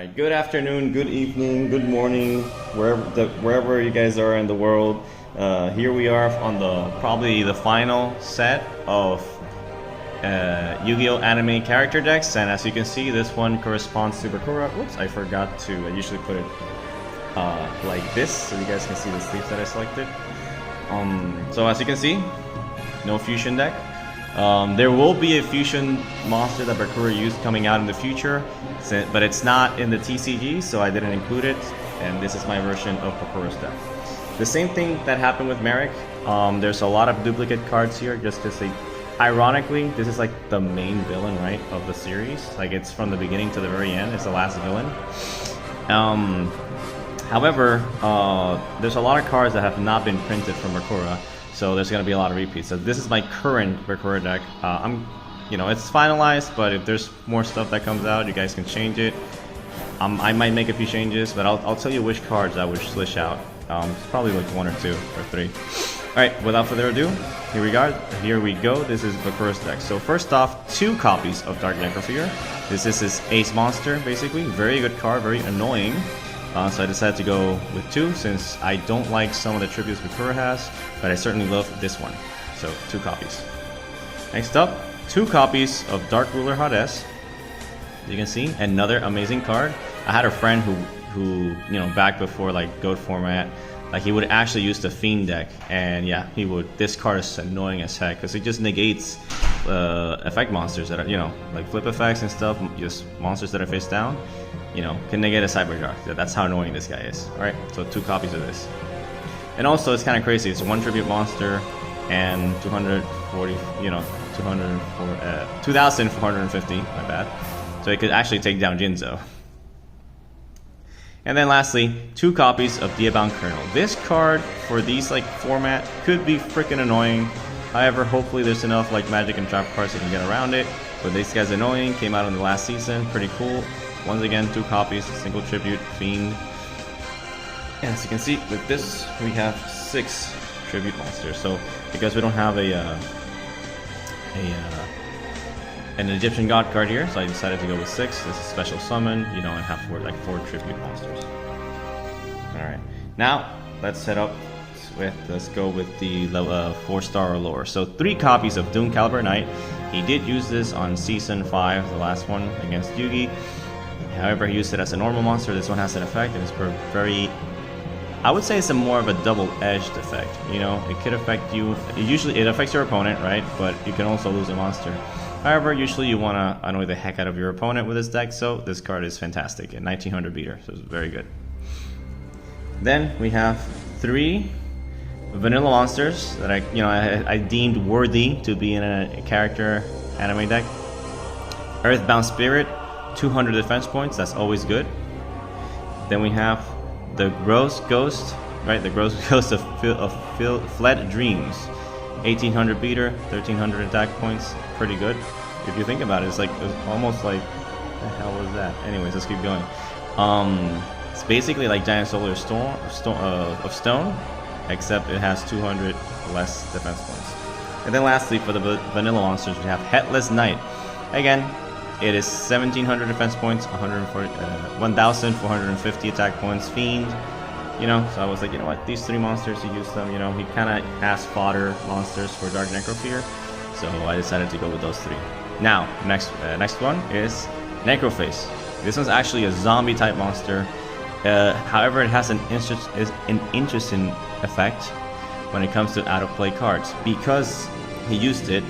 Alright, good afternoon, good evening, good morning, wherever you guys are in the world. Here we are on probably the final set of Yu-Gi-Oh! Anime character decks, and as you can see, this one corresponds to Bakura. Whoops, I forgot to. I usually put it like this, so you guys can see the sleeves that I selected. So as you can see, no fusion deck. There will be a fusion monster that Bakura used coming out in the future, but it's not in the TCG, so I didn't include it, and this is my version of Bakura's deck. The same thing that happened with Merrick. There's a lot of duplicate cards here, just because ironically, this is like the main villain, right, of the series. Like, it's from the beginning to the very end, it's the last villain. However, there's a lot of cards that have not been printed from Bakura, so there's going to be a lot of repeats. So this is my current Bakura deck. It's finalized, but if there's more stuff that comes out, you guys can change it. I might make a few changes, but I'll tell you which cards I would switch out. It's probably like 1 or 2 or 3. Alright, without further ado, here we go. This is Bakura's deck. So first off, 2 copies of Dark Necrosphere. This is his ace monster, basically. Very good card, very annoying. So I decided to go with 2, since I don't like some of the tributes Bakura has, but I certainly love this one. So 2 copies. Next up, 2 copies of Dark Ruler Hades. You can see, another amazing card. I had a friend who back before like GOAT format, like he would actually use the Fiend deck, and yeah, he would. This card is annoying as heck because it just negates effect monsters that are, like flip effects and stuff, just monsters that are face down. Can negate a Cyber Dark. That's how annoying this guy is. Alright, so 2 copies of this. And also, it's kind of crazy. It's 1 tribute monster and 2,450, my bad. So it could actually take down Jinzo. And then lastly, 2 copies of Diabound Colonel. This card, for these format, could be freaking annoying. However, hopefully there's enough magic and trap cards you can get around it. But this guy's annoying, came out in the last season, pretty cool. Once again, 2 copies, single tribute, Fiend. And as you can see, with this, we have 6 tribute monsters. So, because we don't have an Egyptian God card here, so I decided to go with 6. This is special summon, and have 4 tribute monsters. Alright, now let's head up let's go with the 4-star or lower. So 3 copies of Doom Caliber Knight. He did use this on Season 5, the last one, against Yugi. However, he used it as a normal monster. This one has an effect, and it's very... I would say it's more of a double-edged effect. It could affect you... It affects your opponent, right? But you can also lose a monster. However, usually you want to annoy the heck out of your opponent with this deck, so this card is fantastic. A 1900 beater, so it's very good. Then we have 3 vanilla monsters that I deemed worthy to be in a character anime deck. Earthbound Spirit, 200 defense points, that's always good. Then we have the Gross Ghost, right? The Gross Ghost of Fled Dreams. 1800 beater, 1300 attack points, pretty good. If you think about it, it's almost like, what the hell was that? Anyways, let's keep going. It's basically like Giant Solar Storm of Stone, except it has 200 less defense points. And then lastly, for the vanilla monsters, we have Headless Knight. Again, it is 1700 defense points, 1450 attack points, Fiend. So I was like, what, these 3 monsters, he used them, he kind of has fodder monsters for Dark Necrosphere, so I decided to go with those 3. Now, next one is Necroface. This one's actually a zombie type monster. However, it has an interesting effect when it comes to out of play cards. Because he used it,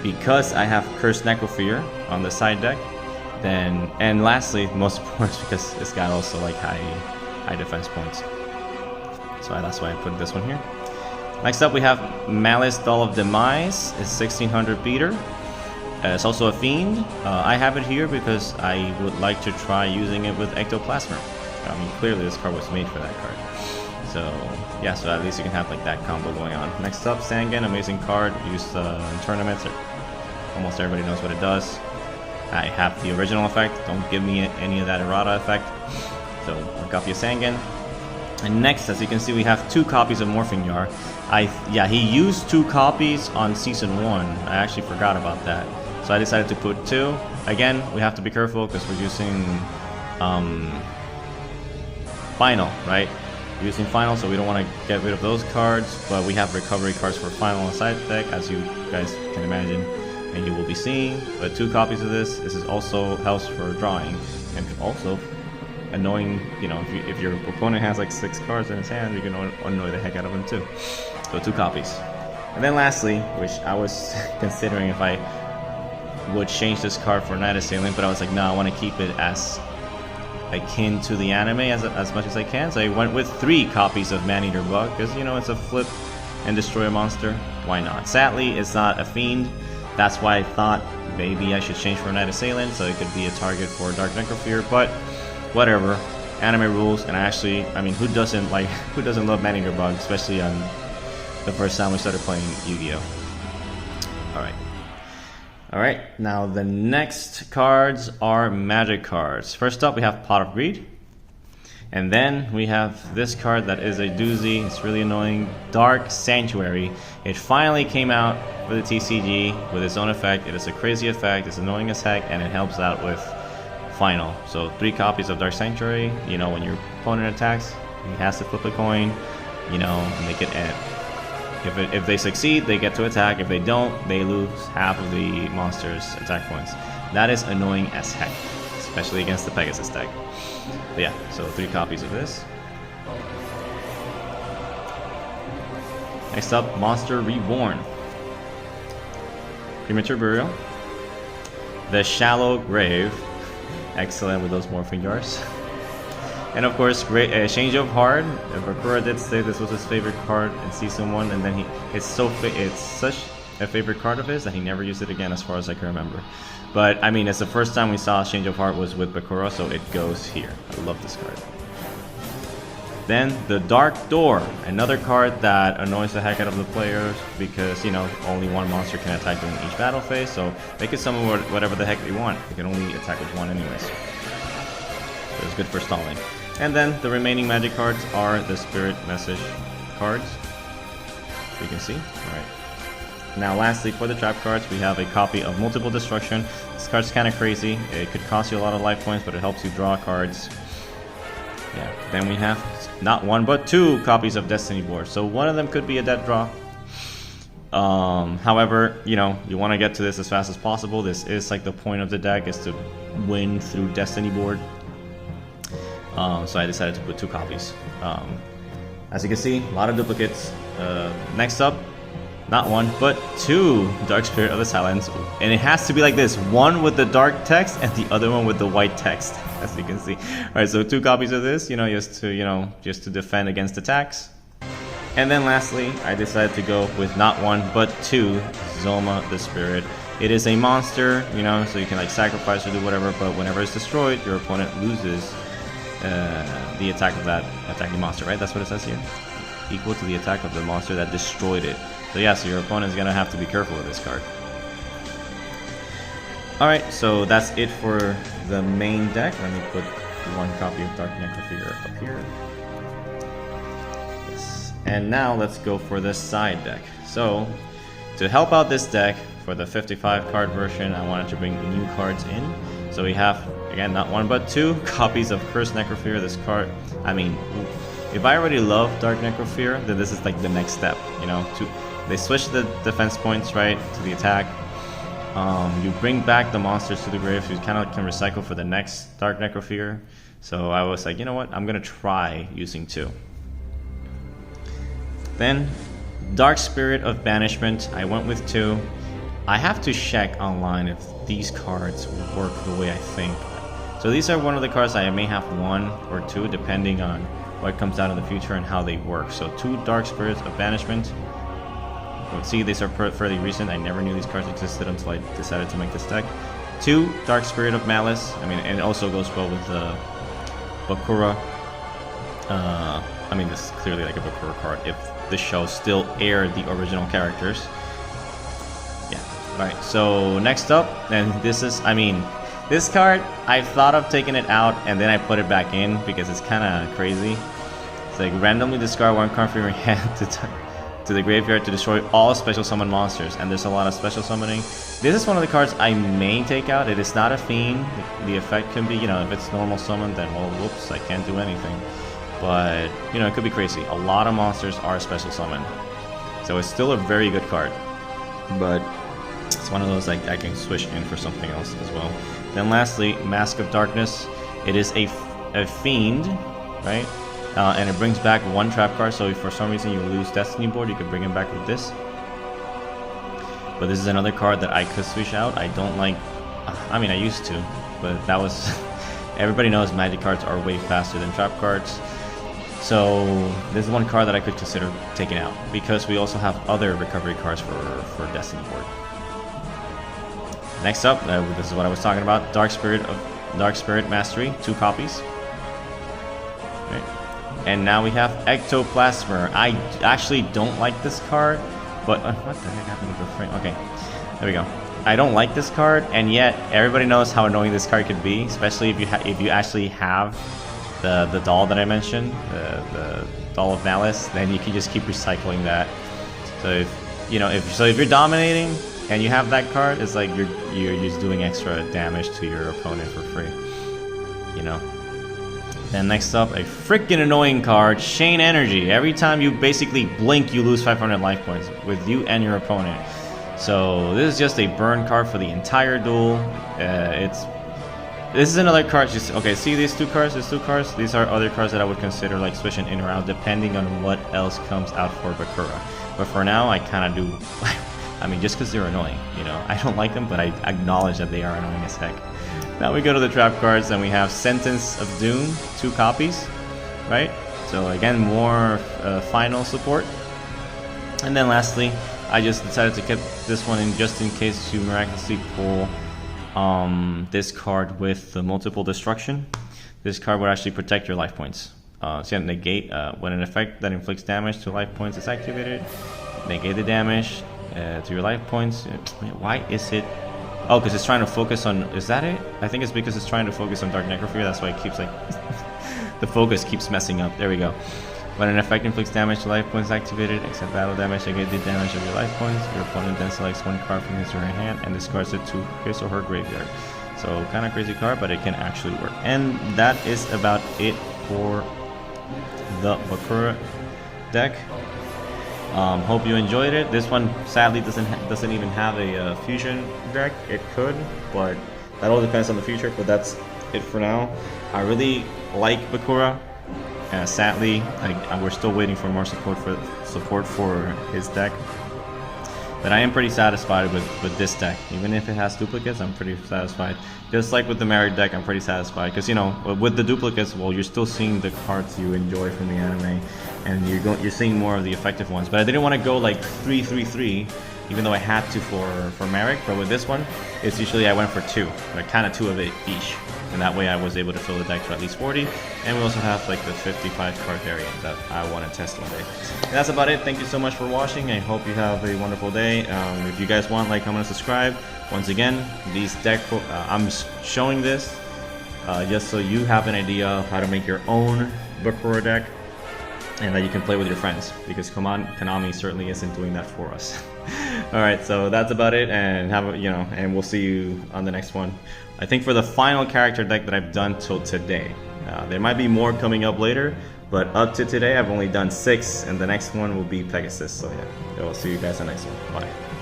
because I have Cursed Necrofear on the side deck, and lastly, most important, because this got also high defense points. So that's why I put this one here. Next up, we have Malice Doll of Demise. It's 1600 beater. It's also a Fiend. I have it here because I would like to try using it with Ectoplasmer. Clearly this card was made for that card. So yeah, so at least you can have that combo going on. Next up, Sangan, amazing card, used in tournaments. Almost everybody knows what it does. I have the original effect. Don't give me any of that errata effect. So a copy of Sangan. And next, as you can see, we have 2 copies of Morphing Yar. He used 2 copies on Season 1. I actually forgot about that. So I decided to put 2. Again, we have to be careful because we're using final, right? Using final, so we don't want to get rid of those cards, but we have recovery cards for final side deck, as you guys can imagine, and you will be seeing. But 2 copies of this. This is also helps for drawing, and also annoying. You know, if your opponent has like 6 cards in his hand, you can annoy the heck out of him too. So 2 copies. And then lastly, which I was considering if I would change this card for Night Assailant, but I was like, no, I want to keep it as akin to the anime as much as I can. So I went with 3 copies of Man-Eater Bug, because, you know, it's a flip and destroy a monster. Why not? Sadly, it's not a fiend. That's why I thought maybe I should change for Night Assailant, so it could be a target for Dark Necrofear, but whatever. Anime rules, and I mean, who doesn't love Man-Eater Bug, especially on the first time we started playing Yu-Gi-Oh! Alright, now the next cards are magic cards. First up, we have Pot of Greed. And then we have this card that is a doozy. It's really annoying. Dark Sanctuary. It finally came out for the TCG with its own effect. It is a crazy effect. It's annoying as heck, and it helps out with final. So 3 copies of Dark Sanctuary. You know, when your opponent attacks, he has to flip a coin, you know, and they get it. If they succeed, they get to attack. If they don't, they lose half of the monster's attack points. That is annoying as heck, especially against the Pegasus deck. But yeah, so 3 copies of this. Next up, Monster Reborn. Premature Burial. The Shallow Grave. Excellent with those morphing jars. And of course, great Change of Heart. Bakura did say this was his favorite card in Season 1, and then it's such a favorite card of his that he never used it again as far as I can remember. But I mean, it's the first time we saw Change of Heart was with Bakura, so it goes here. I love this card. Then the Dark Door, another card that annoys the heck out of the players because, you know, only 1 monster can attack during each battle phase, so they can summon whatever the heck they want. They can only attack with 1 anyways. So it's good for stalling. And then the remaining magic cards are the Spirit Message cards. You can see. Alright. Now lastly, for the trap cards, we have a copy of Multiple Destruction. This card's kind of crazy. It could cost you a lot of life points, but it helps you draw cards. Yeah. Then we have not 1, but 2 copies of Destiny Board. So one of them could be a dead draw. However, you know, you want to get to this as fast as possible. This is like the point of the deck, is to win through Destiny Board. So I decided to put 2 copies. As you can see, a lot of duplicates. Next up, not 1, but 2 Dark Spirit of the Silence. And it has to be like this. 1 with the dark text and the other one with the white text, as you can see. Alright, so 2 copies of this, you know, just to defend against attacks. And then lastly, I decided to go with not 1, but 2 Zoma the Spirit. It is a monster, you know, so you can like sacrifice or do whatever, but whenever it's destroyed, your opponent loses the attack of that attacking monster, right? That's what it says here. Equal to the attack of the monster that destroyed it. So yeah, so your opponent's gonna have to be careful with this card. Alright, so that's it for the main deck. Let me put 1 copy of Dark Necrofear up here. Yes. And now let's go for the side deck. So, to help out this deck, for the 55 card version, I wanted to bring new cards in. So we have, again, not 1 but 2 copies of Cursed Necrofear. This card, I mean, if I already love Dark Necrofear, then this is like the next step, you know. They switch the defense points, right, to the attack. You bring back the monsters to the grave, so you kind of can recycle for the next Dark Necrofear. So I was like, you know what, I'm gonna try using 2. Then, Dark Spirit of Banishment, I went with 2. I have to check online if these cards work the way I think. So these are one of the cards I may have 1 or 2 depending on what comes out in the future and how they work. So 2 Dark Spirits of Banishment. See, these are fairly recent. I never knew these cards existed until I decided to make this deck. 2 Dark Spirit of Malice. I mean, and it also goes well with the Bakura. I mean, this is clearly like a Bakura card if the show still aired the original characters. Alright, so next up, and this is, I mean, this card, I've thought of taking it out and then I put it back in because it's kind of crazy. It's like randomly discard 1 card from your hand to the graveyard to destroy all special summon monsters, and there's a lot of special summoning. This is one of the cards I may take out. It is not a fiend. The effect can be, you know, if it's normal summon, then well, whoops, I can't do anything. But, you know, it could be crazy. A lot of monsters are special summoned. So it's still a very good card. But it's one of those like I can switch in for something else as well. Then lastly, Mask of Darkness. It is a fiend, right? And it brings back one trap card, so if for some reason you lose Destiny Board, you can bring it back with this. But this is another card that I could switch out. I don't like, I mean I used to, but that was, everybody knows Magic cards are way faster than trap cards. So this is one card that I could consider taking out, because we also have other recovery cards for Destiny Board. Next up, this is what I was talking about, Dark Spirit Mastery, 2 copies. And now we have Ectoplasmer. I actually don't like this card, but what the heck happened with the frame? Okay, there we go. I don't like this card, and yet everybody knows how annoying this card could be, especially if you actually have the doll that I mentioned, the Doll of Malice. Then you can just keep recycling that. So if you're dominating and you have that card, it's like you're just doing extra damage to your opponent for free. You know. Then next up, a freaking annoying card, Chain Energy. Every time you basically blink, you lose 500 life points with you and your opponent. So this is just a burn card for the entire duel. This is another card. Okay, see these 2 cards? These 2 cards? These are other cards that I would consider like switching in or out depending on what else comes out for Bakura. But for now, I kind of do. I mean, just because they're annoying, you know. I don't like them, but I acknowledge that they are annoying as heck. Now we go to the trap cards, and we have Sentence of Doom, 2 copies, right? So again, more final support. And then lastly, I just decided to keep this one in just in case you miraculously pull this card with the multiple destruction. This card would actually protect your life points. So negate when an effect that inflicts damage to life points is activated. Negate the damage to your life points. Why is it? Oh, because it's trying to focus on. Is that it? I think it's because it's trying to focus on Dark Necrophilia. That's why it keeps like the focus keeps messing up. There we go. When an effect inflicts damage to life points activated, except battle damage, negate the damage of your life points. Your opponent then selects 1 card from his or her hand and discards it to his or her graveyard. So kind of crazy card, but it can actually work. And that is about it for the Bakura deck. Hope you enjoyed it. This one sadly doesn't even have a fusion deck. It could, but that all depends on the future. But that's it for now. I really like Bakura. Sadly, we're still waiting for more support for his deck. But I am pretty satisfied with this deck. Even if it has duplicates, I'm pretty satisfied. Just like with the Married deck, I'm pretty satisfied. Because, you know, with the duplicates, well, you're still seeing the cards you enjoy from the anime. And you're seeing more of the effective ones. But I didn't want to go like 3-3-3, even though I had to for Merrick. But with this one, it's usually I went for 2. Like kind of 2 of it each. And that way I was able to fill the deck to at least 40. And we also have like the 55 card variant that I want to test one day. And that's about it. Thank you so much for watching. I hope you have a wonderful day. If you guys want, like, comment, and subscribe. Once again, these deck I'm showing this just so you have an idea of how to make your own Bakura deck. And that you can play with your friends, because Konami certainly isn't doing that for us. All right, so that's about it, and and we'll see you on the next one. I think for the final character deck that I've done till today. There might be more coming up later, but up to today I've only done 6, and the next one will be Pegasus. So yeah, we'll see you guys on the next one. Bye.